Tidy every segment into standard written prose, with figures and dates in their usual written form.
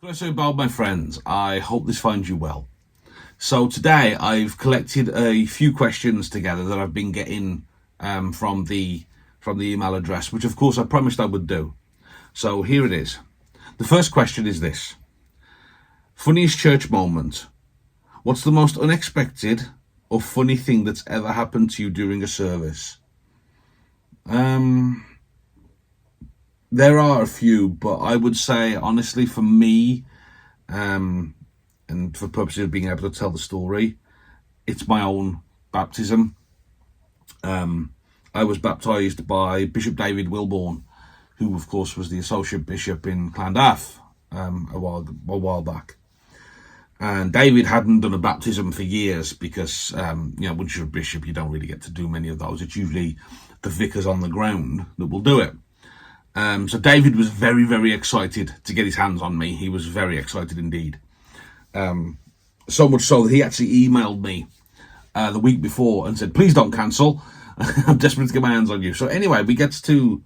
Can I say about my friends? I hope this finds you well. So today I've collected a few questions together that I've been getting from the email address, which of course I promised I would do. So here it is. The first question is this: funniest church moment. What's the most unexpected or funny thing that's ever happened to you during a service? There are a few, but I would say, honestly, for me, and for purposes of being able to tell the story, it's my own baptism. I was baptised by Bishop David Wilborn, who, of course, was the associate bishop in Llandaff a while back. And David hadn't done a baptism for years because, once you're a bishop, you don't really get to do many of those. It's usually the vicars on the ground that will do it. So David was very, very excited to get his hands on me. He was very excited indeed. So much so that he actually emailed me the week before and said, please don't cancel. I'm desperate to get my hands on you. So anyway, we get to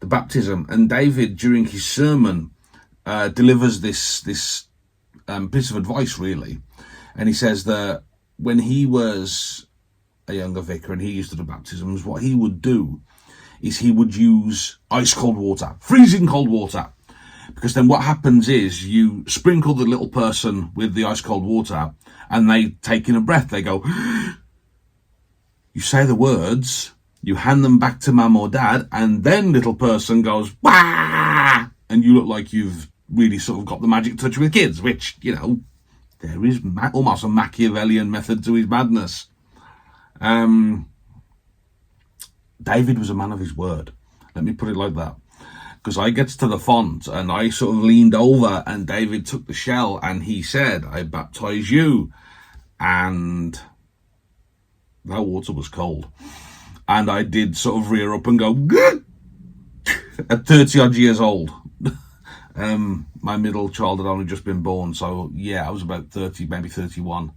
the baptism, and David, during his sermon, delivers this piece of advice, really. And he says that when he was a younger vicar and he used to do baptisms, what he would do is he would use ice cold water, freezing cold water, because then what happens is you sprinkle the little person with the ice cold water and they take in a breath. They go, you say the words, you hand them back to mum or dad, and then little person goes, wah, and you look like you've really sort of got the magic touch with kids, which, there is almost a Machiavellian method to his madness. David was a man of his word. Let me put it like that. Because I gets to the font and I sort of leaned over and David took the shell and he said, I baptize you. And that water was cold. And I did sort of rear up and go, Gah! At 30 odd years old. My middle child had only just been born. So yeah, I was about 30, maybe 31.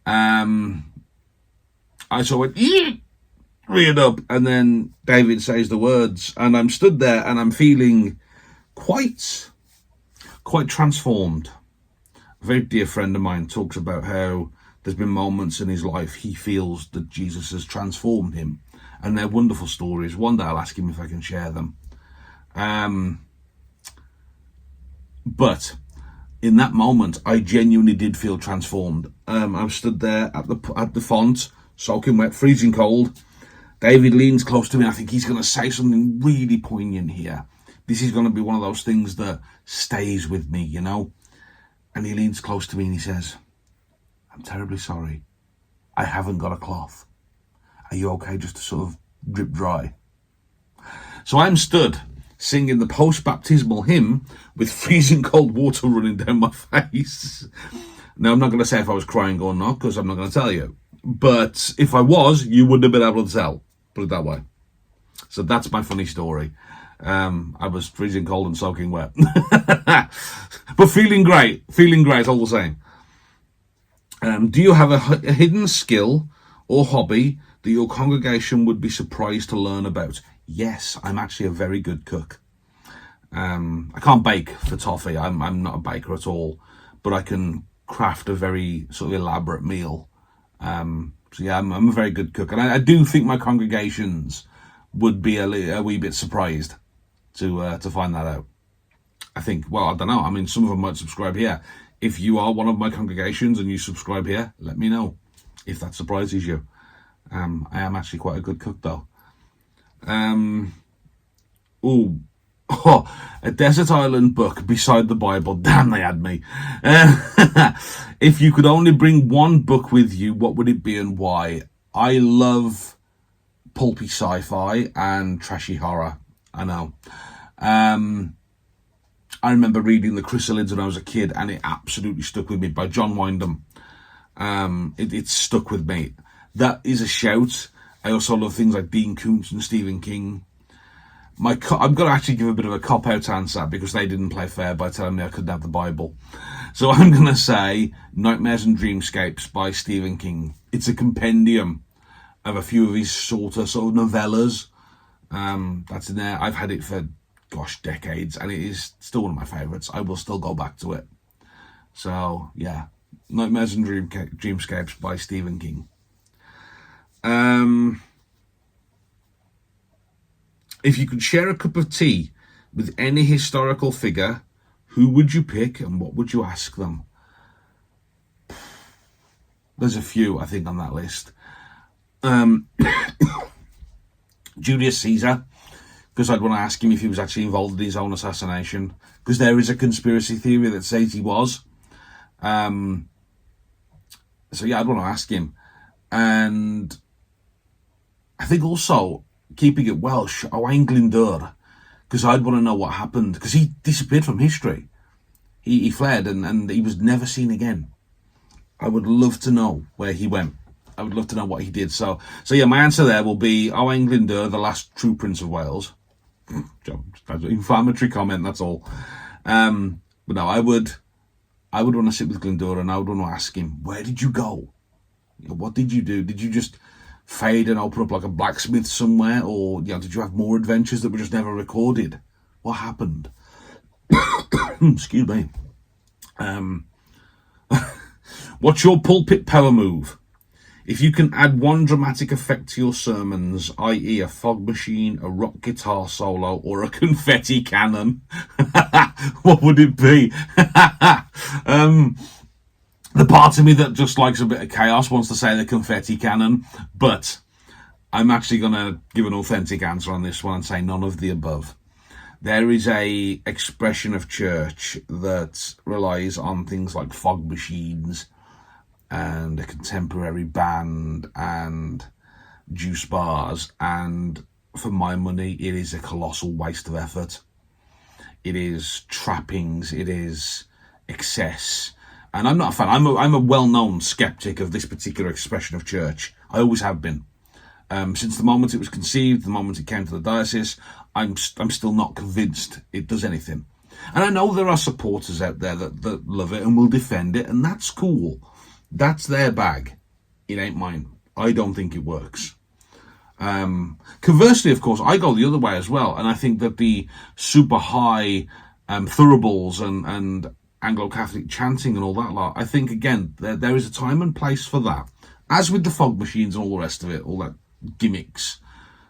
I sort of went, Eek! Reared up, and then David says the words, and I'm stood there and I'm feeling quite transformed. A very dear friend of mine talks about how there's been moments in his life he feels that Jesus has transformed him, and they're wonderful stories. One day I'll ask him if I can share them. But in that moment, I genuinely did feel transformed. I was stood there at the font, soaking wet, freezing cold. David leans close to me. I think he's going to say something really poignant here. This is going to be one of those things that stays with me, And he leans close to me and he says, I'm terribly sorry. I haven't got a cloth. Are you okay just to sort of drip dry? So I'm stood singing the post-baptismal hymn with freezing cold water running down my face. Now, I'm not going to say if I was crying or not, because I'm not going to tell you. But if I was, you wouldn't have been able to tell. Put it that way. So that's my funny story. I was freezing cold and soaking wet. But feeling great all the same. Do you have a hidden skill or hobby that your congregation would be surprised to learn about? Yes, I'm actually a very good cook. I can't bake for toffee. I'm not a baker at all. But I can craft a very sort of elaborate meal. So yeah, I'm a very good cook, and I do think my congregations would be a wee bit surprised to find that out. I think, well, I don't know. I mean, some of them might subscribe here. If you are one of my congregations and you subscribe here, let me know if that surprises you. I am actually quite a good cook, though. A desert island book beside the Bible. Damn, they had me. If you could only bring one book with you, what would it be and why? I love pulpy sci-fi and trashy horror. I know. I remember reading The Chrysalids when I was a kid, and it absolutely stuck with me, by John Wyndham. It stuck with me. That is a shout. I also love things like Dean Koontz and Stephen King. I'm going to actually give a bit of a cop-out answer because they didn't play fair by telling me I couldn't have the Bible. So I'm going to say Nightmares and Dreamscapes by Stephen King. It's a compendium of a few of his shorter sort of novellas. That's in there. I've had it for gosh, decades, and it is still one of my favourites. I will still go back to it. So, yeah, Nightmares and Dreamscapes by Stephen King. If you could share a cup of tea with any historical figure, who would you pick and what would you ask them? There's a few, I think, on that list. Julius Caesar, because I'd want to ask him if he was actually involved in his own assassination, because there is a conspiracy theory that says he was. So yeah, I'd want to ask him. And I think also, keeping it Welsh, Owain Glyndŵr, because I'd want to know what happened, because he disappeared from history. He fled and he was never seen again. I would love to know where he went. I would love to know what he did. So yeah, my answer there will be Owain Glyndŵr, the last true Prince of Wales. Inflammatory comment, that's all. But no, I would want to sit with Glyndŵr and I would want to ask him, where did you go? What did you do? Did you just fade and open up like a blacksmith somewhere? Or did you have more adventures that were just never recorded? What happened? Excuse me. What's your pulpit power move? If you can add one dramatic effect to your sermons, i.e. a fog machine, a rock guitar solo, or a confetti cannon, what would it be? The part of me that just likes a bit of chaos wants to say the confetti cannon, but I'm actually going to give an authentic answer on this one and say none of the above. There is a expression of church that relies on things like fog machines and a contemporary band and juice bars, and for my money it is a colossal waste of effort. It is trappings, it is excess, and I'm not a fan. I'm a well-known skeptic of this particular expression of church. I always have been. Since the moment it was conceived, the moment it came to the diocese, I'm still not convinced it does anything. And I know there are supporters out there that love it and will defend it, and that's cool. That's their bag. It ain't mine. I don't think it works. Conversely, of course, I go the other way as well, and I think that the super high thuribles and Anglo-Catholic chanting and all that lot, I think, again, there is a time and place for that. As with the fog machines and all the rest of it, all that gimmicks,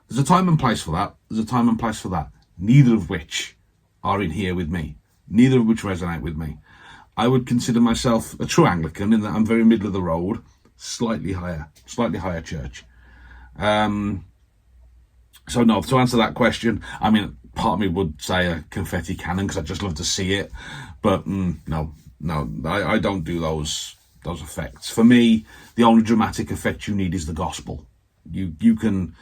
there's a time and place for that. There's a time and place for that. Neither of which are in here with me. Neither of which resonate with me. I would consider myself a true Anglican in that I'm very middle of the road, slightly higher church. So no, to answer that question, I mean, part of me would say a confetti cannon because I just love to see it, but no, I don't do those effects. For me, the only dramatic effect you need is the gospel. You can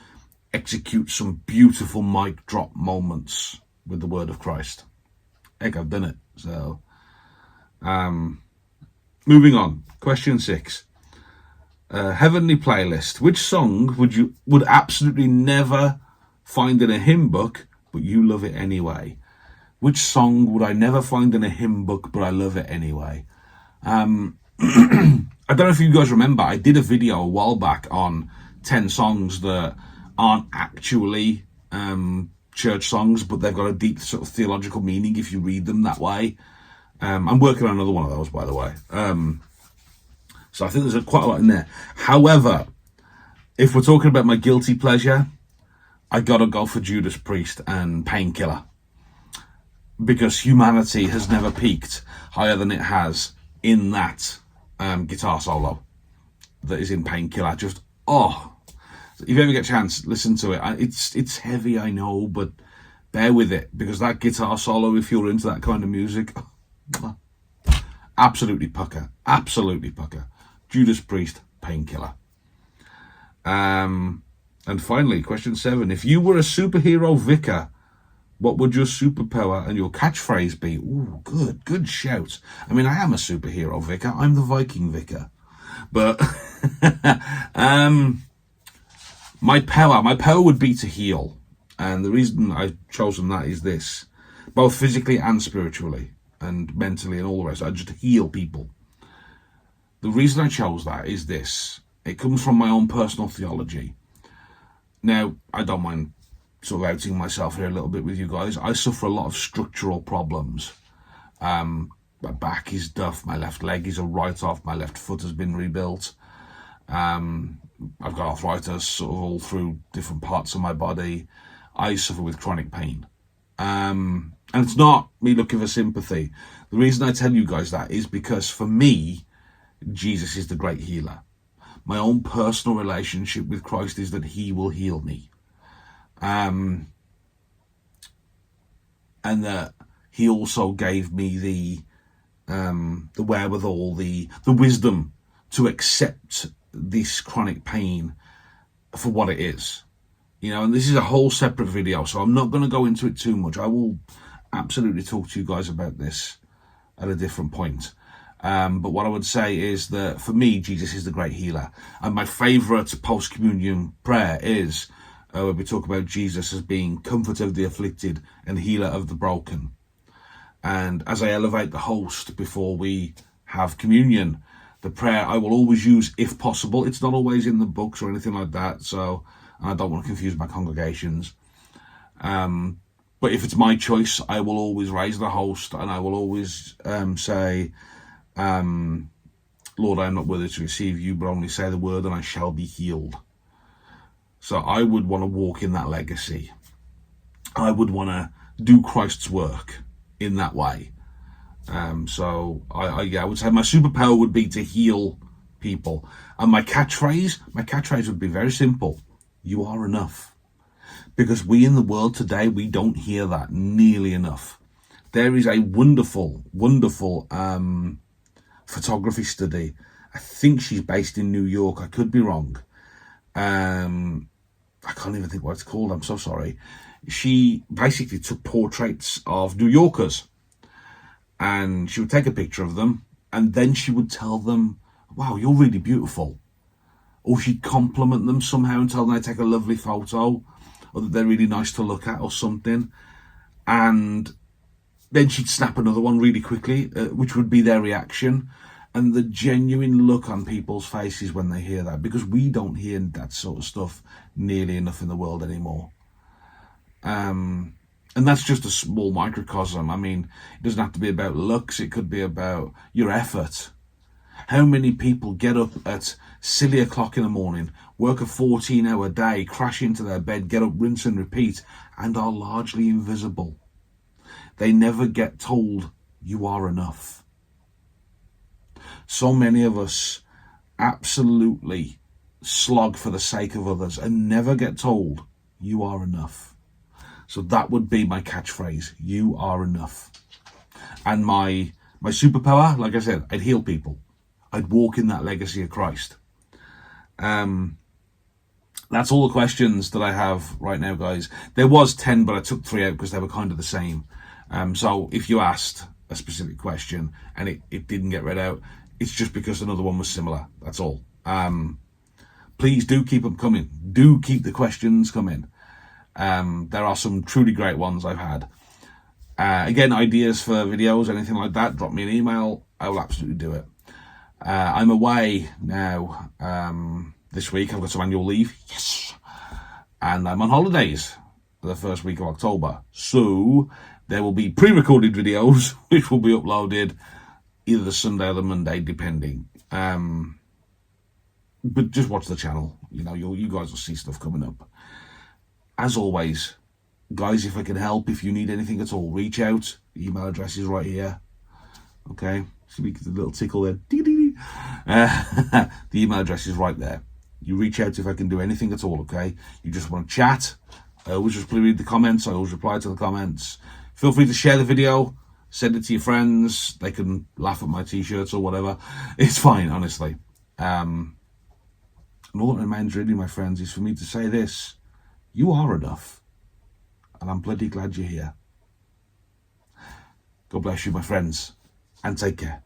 execute some beautiful mic drop moments with the word of Christ. Heck, I've done it. So. Moving on, question 6. Heavenly playlist. Which song would absolutely never find in a hymn book, but you love it anyway? Which song would I never find in a hymn book, but I love it anyway? I don't know if you guys remember, I did a video a while back on 10 songs that aren't actually church songs, but they've got a deep sort of theological meaning if you read them that way. I'm working on another one of those, by the way. So I think there's quite a lot in there. However, if we're talking about my guilty pleasure, I gotta go for Judas Priest and Painkiller, because humanity has never peaked higher than it has in that guitar solo that is in Painkiller. Just if you ever get a chance, listen to it. It's heavy, I know, but bear with it, because that guitar solo, if you're into that kind of music, absolutely pucker. Judas Priest, Painkiller. And finally, question 7. If you were a superhero vicar, what would your superpower and your catchphrase be? Ooh, good shout. I mean, I am a superhero vicar. I'm the Viking vicar. But my power would be to heal. And the reason I've chosen that is this. Both physically and spiritually and mentally and all the rest. I just heal people. The reason I chose that is this. It comes from my own personal theology. Now, I don't mind sort of outing myself here a little bit with you guys. I suffer a lot of structural problems. My back is duff, my left leg is a write-off, my left foot has been rebuilt. I've got arthritis sort of all through different parts of my body. I suffer with chronic pain. And it's not me looking for sympathy. The reason I tell you guys that is because for me, Jesus is the great healer. My own personal relationship with Christ is that he will heal me. And that he also gave me the wherewithal, the wisdom to accept this chronic pain for what it is. You know, and this is a whole separate video, so I'm not going to go into it too much. I will absolutely talk to you guys about this at a different point. But what I would say is that for me, Jesus is the great healer. And my favourite post-communion prayer is where we talk about Jesus as being comforter of the afflicted and healer of the broken. And as I elevate the host before we have communion, the prayer I will always use if possible. It's not always in the books or anything like that, so I don't want to confuse my congregations. But if it's my choice, I will always raise the host and I will always say, Lord, I am not worthy to receive you, but only say the word and I shall be healed. So I would want to walk in that legacy. I would want to do Christ's work in that way. So I would say my superpower would be to heal people. And my catchphrase would be very simple. You are enough. Because we in the world today, we don't hear that nearly enough. There is a wonderful, wonderful photography study. I think she's based in New York. I could be wrong. I can't even think what it's called. I'm so sorry. She basically took portraits of New Yorkers. And she would take a picture of them. And then she would tell them, wow, you're really beautiful. Or she'd compliment them somehow and tell them they take a lovely photo. Or that they're really nice to look at or something. And then she'd snap another one really quickly, which would be their reaction. And the genuine look on people's faces when they hear that. Because we don't hear that sort of stuff nearly enough in the world anymore. And that's just a small microcosm. I mean, it doesn't have to be about looks. It could be about your effort. How many people get up at silly o'clock in the morning, work a 14-hour day, crash into their bed, get up, rinse and repeat, and are largely invisible? They never get told you are enough. So many of us absolutely slog for the sake of others and never get told you are enough. So that would be my catchphrase. You are enough. And my superpower, like I said, I'd heal people. I'd walk in that legacy of Christ. That's all the questions that I have right now, guys. There was 10, but I took 3 out because they were kind of the same. So if you asked a specific question and it didn't get read out, it's just because another one was similar. That's all. Please do keep them coming. Do keep the questions coming. There are some truly great ones I've had. Again, ideas for videos, anything like that, drop me an email. I will absolutely do it. I'm away now this week. I've got some annual leave. Yes. And I'm on holidays for the first week of October. So there will be pre-recorded videos, which will be uploaded either the Sunday or the Monday, depending. But just watch the channel. You know, you guys will see stuff coming up. As always, guys, if I can help, if you need anything at all, reach out. The email address is right here. Okay, so we get a little tickle there. The email address is right there. You reach out if I can do anything at all, okay? You just want to chat. I always just read the comments. I always reply to the comments. Feel free to share the video. Send it to your friends. They can laugh at my t-shirts or whatever. It's fine, honestly. And all that remains really, my friends, is for me to say this. You are enough. And I'm bloody glad you're here. God bless you, my friends. And take care.